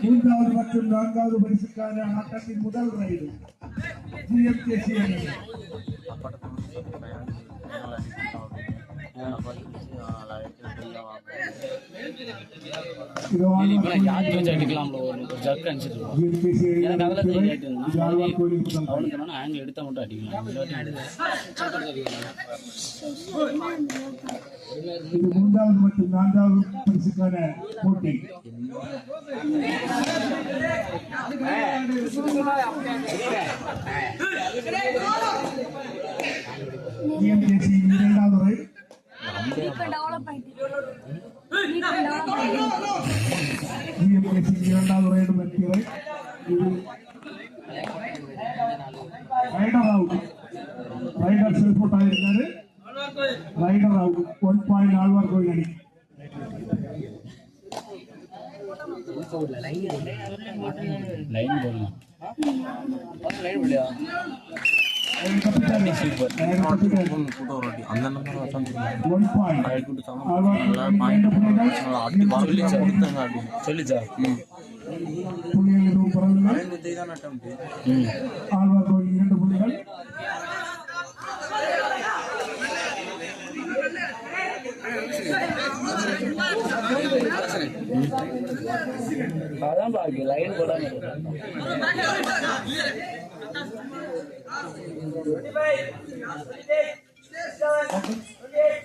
மூன்றாவது மற்றும் நான்காவது பரிசுக்கான ஆட்டத்தின் முதல் ரைடு GMKC அணி. எடுத்த மட்டும் அடிக்கலாம். இது மூன்றாவது மற்றும் நான்காவது பரிசுக்கான போட்டி. GMKC இரண்டாவது ரைடு. GMKC இரண்டாவது ரைடு வெற்றி ரைட். இது raider out. Raider self out ஆயிருக்காரு. Raider out. 1 பாயிண்ட் ஆழ்வார்கோவில் அணி. லைன் போடலாம். ஆழ்வார்கோவில் 2 புள்ளிகள். அதான் பாக்கி லைன் போடாம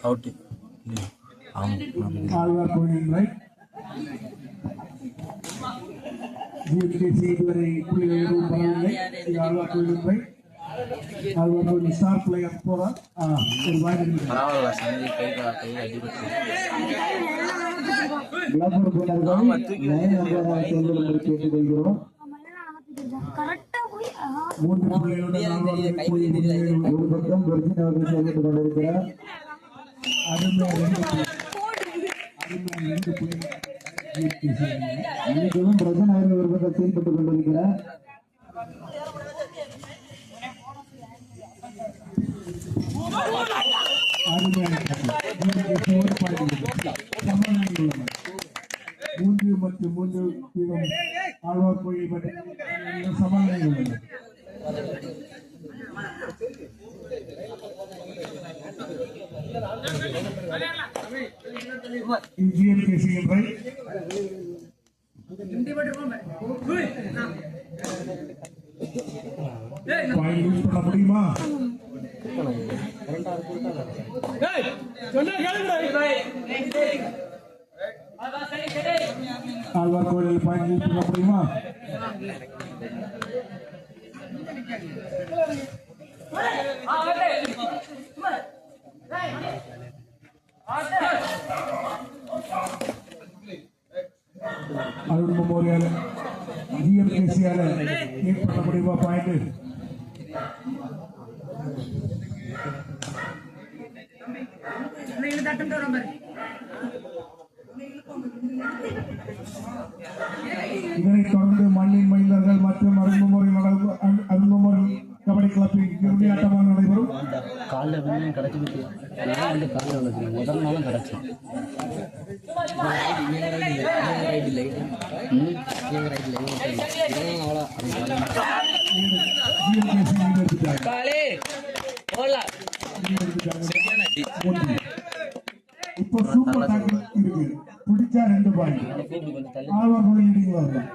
அவுட். ஆழ்வார்கோவில் ரைட். GMKC இதுவரை புள்ளிகள் எதுவும் பரவாயில்லை. இது ஆழ்வார்கோவில் ரைட். ஆழ்வார்கோவில் ஸ்டார் பிளேயர் போறார். ஒரு வாய்ப்பு பரவாயில்ல. சந்தி கை அடிபட்டு கேட்டுக்கொள்கிறோம். 3 புள்ளிகளுடன் ஒரு பக்கம் வெர்ஜின் அவர்கள் செயல்பட்டுக் கொண்டிருக்கிறார். அன்னைக்கும் பிரஜன் அவர்கள் ஒரு பக்கம் செயல்பட்டுக் கொண்டிருக்கிறார். மூன்று மற்றும் 3 ஆழ்வார்கோவில் சமநிலை உள்ளது. GMKC right. பாயிண்ட் யூஸ் பண்ண முடியுமா? ஆழ்வார்கோவில் பாயிண்ட் யூஸ் பண்ண முடியுமா? அருண் மெமோரியல் GMKC ஏட் பண்ண முடியுமா பாயிண்ட்? இதனைத் தொடர்ந்து மண்ணின் மைந்தர்கள் மற்றும் அருண் மெமோரியல் கபடி கிளப்பின் இறுதி ஆட்டமாக நடைபெறும். காலில் வந்து கிடைச்சிருக்கு. காலில் உள்ளது முதல் நாளும் கிடைச்சி இப்போ சூப்பர் டாக்கிங் இருக்கு. பிடிச்சா 2 பாயிண்ட் ஆழ்வார்கோவில் லீடிங்ல வரலாம்.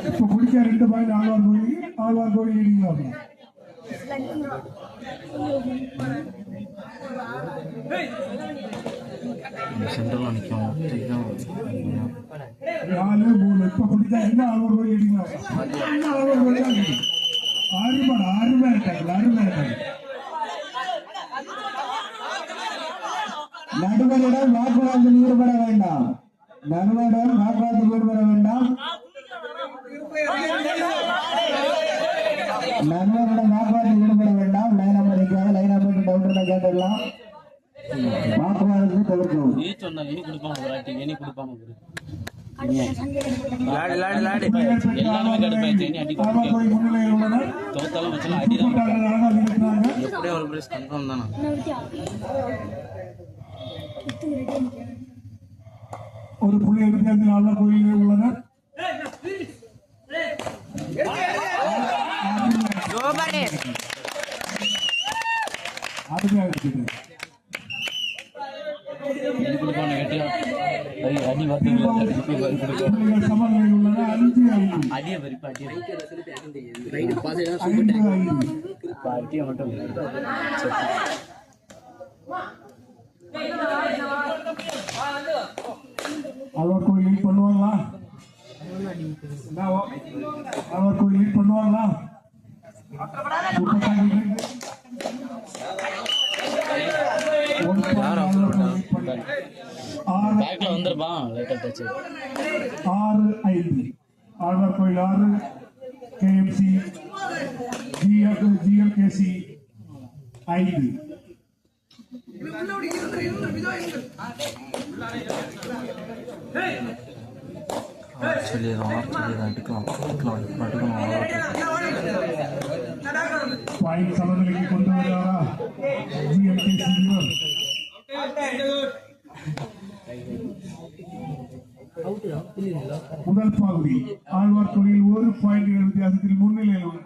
இப்போ பிடிச்சா 2 பாயிண்ட் ஆழ்வார்கோவில் லீடிங்ல வரலாம். சென்ட்ரல் நிற்கும். 4 3 இப்போ பிடிச்சா இன்னும் ஆழ்வார்கோவில் லீடிங்ல வரலாம். இன்னும் ஆழ்வார்கோவில் தான் இருக்கு. 6 பேர் நடுவரிடம் வாக்குவாதத்தில் ஈடுபட வேண்டாம். நடுவரிடம் வாக்குவாதத்தில் ஈடுபட வேண்டாம். நடுவரிடம் வாக்குவாதத்தில் ஈடுபட வேண்டாம். Line number line number doubt கேட்டுடலாம். வாக்குவாதத்தை தவிர்க்கவும். எல்லாருமே அப்படியே ஒரு பிரைஸ் கன்ஃபார்ம் தானே. ஒரு புள்ளி வித்தியாசத்தில் ஆழ்வார் கோயிலில் உள்ளனர். அருமையாக இருக்குது. அடி பார்த்தீங்களா? புள்ளிகள் சமநிலையில் உள்ளன. 5-5. அடியை பறிப்பா அடியை 5-5. அடியை மட்டும் ஆழ்வார் கோயில் லீட் பண்ணுவாங்களா? ஆழ்வார் கோயில் லீட் பண்ணுவாங்களா? சூப்பர் டாக்கிள் இருக்கு. ஒரு பாயிண்ட் ஆழ்வார் கோயில் லீட் பண்ணு. 6 பேக்ல வந்துருப்பான் லேட்டர் டச் 6-5. ஆழ்வார் கோயில் 6, கேஎம்சி ஜிஎல்கேசி 5. சொல்லிடுறோம் எடுக்கலாம் பாயிண்ட் சமநிலைக்கு கொண்டு வருவாரா ஜிஎல்கேசி வீரர்? முதல் பகுதி ஆழ்வார் கோயில் 1 பாயிண்ட் வித்தியாசத்தில் முன்னிலையில் உள்ளது.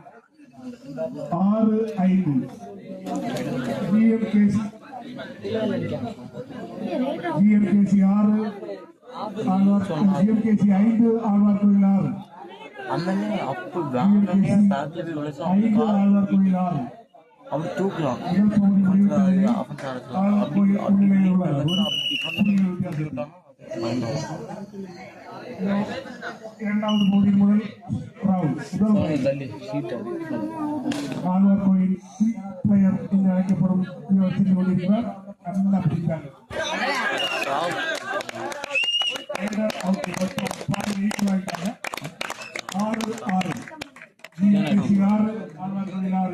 6-5. ஜிஎம்கேசி 6, ஜிஎம்கேசி 5, ஆழ்வார் கோயில் 6. அண்ணனே அப்போ ஜிஎம்கேசி பேக்ல போய் உழைச்சா 5, ஆழ்வார் கோயில் 6. அப்படி தூக்கலாம். முதல் பகுதி முடிவுகளில் ஆழ்வார் கோயில் முன்னிலையில் உள்ளது. புள்ளிகள் வித்தியாசம். இரண்டாவது போட்டி முதல் ரவுண்ட். முதல் round. தள்ளி சீட் ஆழ்வார் கோயில் பிளேயர் என்று அழைக்கப்படும் இவர் சென்று கொண்டிருக்கிறார். நல்லா பிடிக்கிறார்.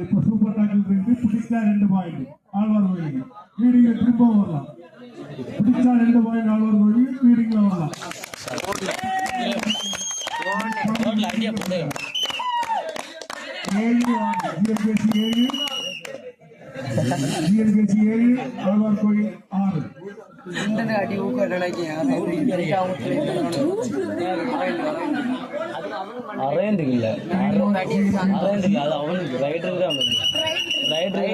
இப்ப சூப்பர் டாக்கிள் பிடிச்சா 2 பாயிண்ட் ஆழ்வார் கோயில் வீடியோ திரும்ப வரலாம். பிடிச்சா 2 பாயிண்ட் ஆழ்வார் கோயில் வீடியோல வரலாம். ஐடியா போடு 7 ஆழ்வார் கோயில் 6. அடி அரேந்துக்கு இல்ல அரேந்துக்கு அது அவனுக்கு ரைடர் தான் ரைடர்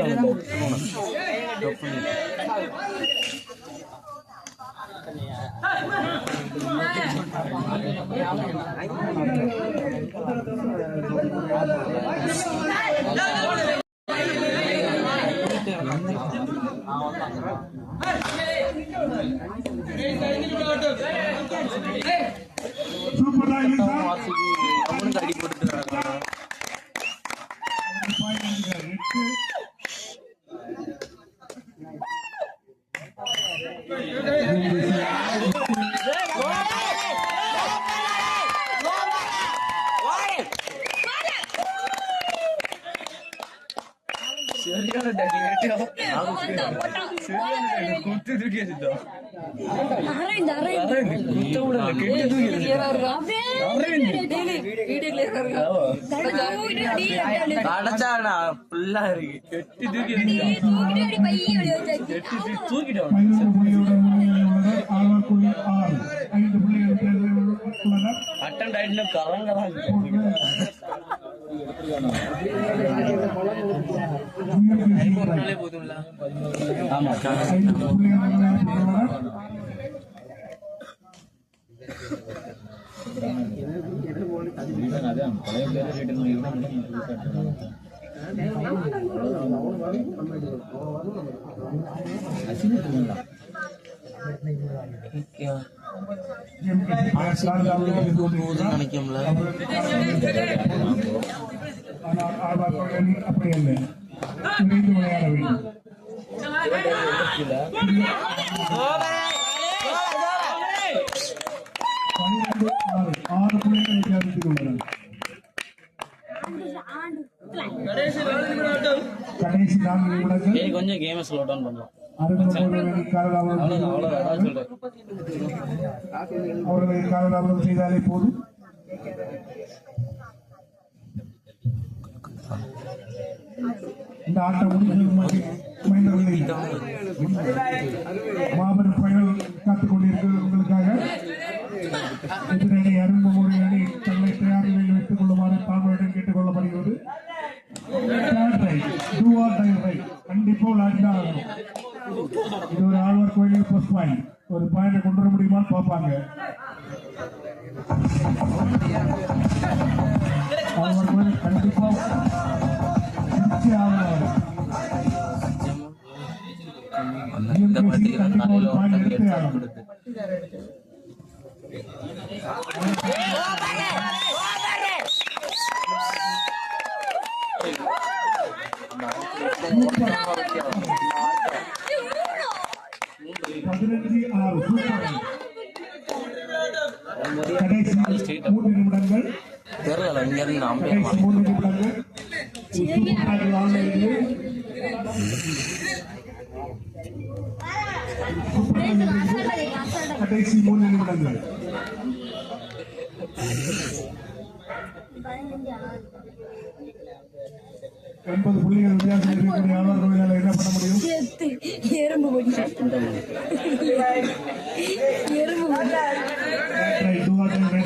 சூப்பர் டாக்கிள் அவனுக்கு அடி போட்டுட்டு அடைச்சாடா ஃபுல்லா இருக்கு கெட்டி தூக்கிட்டோம். 15 புள்ளியுடன் முன்னிலையில் உள்ளனர். ஆழ்வார் கோயில் 6. 5 புள்ளிகள் உள்ளனர். அட்டன் ஆயிட்டு கரங்கதான் போதும்ல. ஆமா 5 புள்ளிகள் உள்ளனர். நினைக்கும்ல ஆனால் ஆழ்வார் கோயில் அப்படி அல்ல, இணைந்து விளையாட வேண்டும். 6 புள்ளிகள் வித்தியாசத்தில் உள்ளனர். கடைசி 4 நிமிடங்கள். கொஞ்சம் கேமை ஸ்லோ டவுன் பண்ணலாம். அவர்களை காலதாமதம் செய்தாலே போதும். இந்த ஆட்டம் முடிந்தது மாபெரும் பயணம் காத்துக் கொண்டிருக்கிறது உங்களுக்காக. எதிரணி அரும்புமொழி அணி தங்களை தயார் நிலையில் வைத்துக் கொள்ளுமாறு தாழ்மையுடன் கேட்டுக் கொள்ளப்படுகிறது. கண்டிப்பா விளையாடிதான் ஆகணும். இது ஒரு ஆழ்வார் கோயில் பிளஸ் பாயிண்ட். ஒரு பாயிண்ட் கொண்டு வர முடியுமான்னு பார்ப்பாங்க. ஆழ்வார் கோயில் கண்டிப்பா இந்த பாட்டுக்கு கண்டிப்பா ஒரு பாயிண்ட் எடுத்தே ஆகணும். கொடுத்து கடைசி 3 நிமிடங்கள். தெரியல இங்க இருந்து கடைசி 3 நிமிடங்கள். கடைசி 3 நிமிடங்கள். ஒன்பது புள்ளிகள் வித்தியாசம் இருக்கக்கூடிய ஆழ்வார் கோயிலால் என்ன பண்ண முடியும்?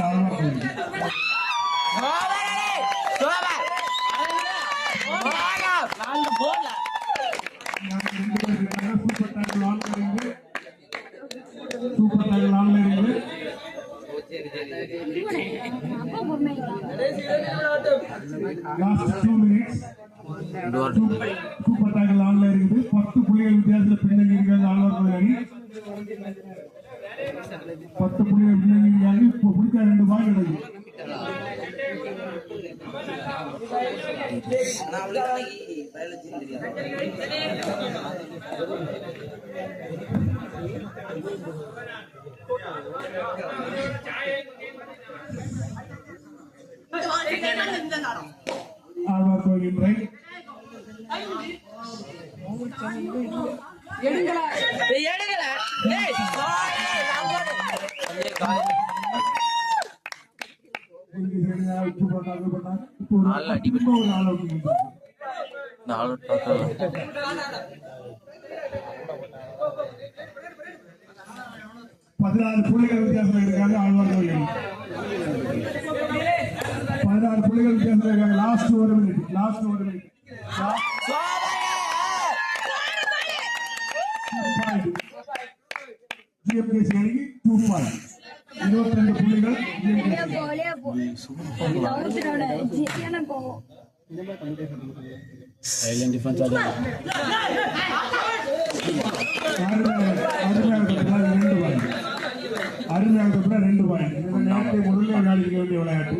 ஆழ்வார் கோயில் super tackle online. Last 2 minutes. Super tackle online இருக்குது. 10 புள்ளிகள் வித்தியாசத்தில் பின்னங்கி இருக்காங்க ஆழ்வார் கோயில் அணி. 10 புள்ளிகள் பின்னங்கி இருக்காங்க. இப்போ பிடிச்ச 2 பால் கிடைக்கும். ஆழ்வார் கோயில் ரைட். புள்ளிகள் வித்தியாசம் இருக்காங்க ஆழ்வார் கோயில். 16 புள்ளிகள் வித்தியாசம் இருக்காங்க. Last 1 minute. ஜிஎம்கேசி அணிக்கு 2 பாயிண்ட். 22 புள்ளிகள். சைலண்ட் டிஃபென்ஸ் அருமையாக 2 பாயிண்ட். இந்த நேரத்தை முதல்ல விளையாடிக்க வேண்டிய விளையாட்டு.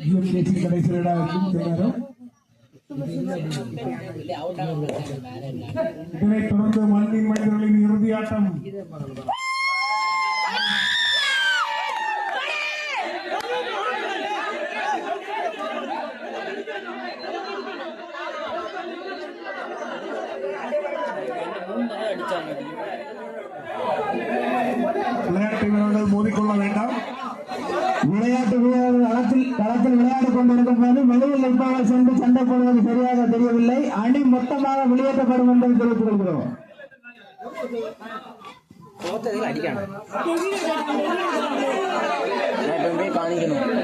ஜிஎம்கேசி கடைசி இதனைத் தொடர்ந்து மண்ணின் மனிதர்களின் இறுதி ஆட்டம். விளையாட்டு வீரர்கள் மோதிக்கொள்ள வேண்டாம். விளையாட்டு வீரர்கள் களத்தில் விளையாடிக் கொண்டிருக்கும் போது வெளியில் நிற்பவர் சென்று சண்டை போடுவது சரியாக தெரியவில்லை. அணி மொத்தமாக வெளியேற்றப்படும் என்பதை தெரிவித்துக் கொள்கிறோம். காணிக்கணும்.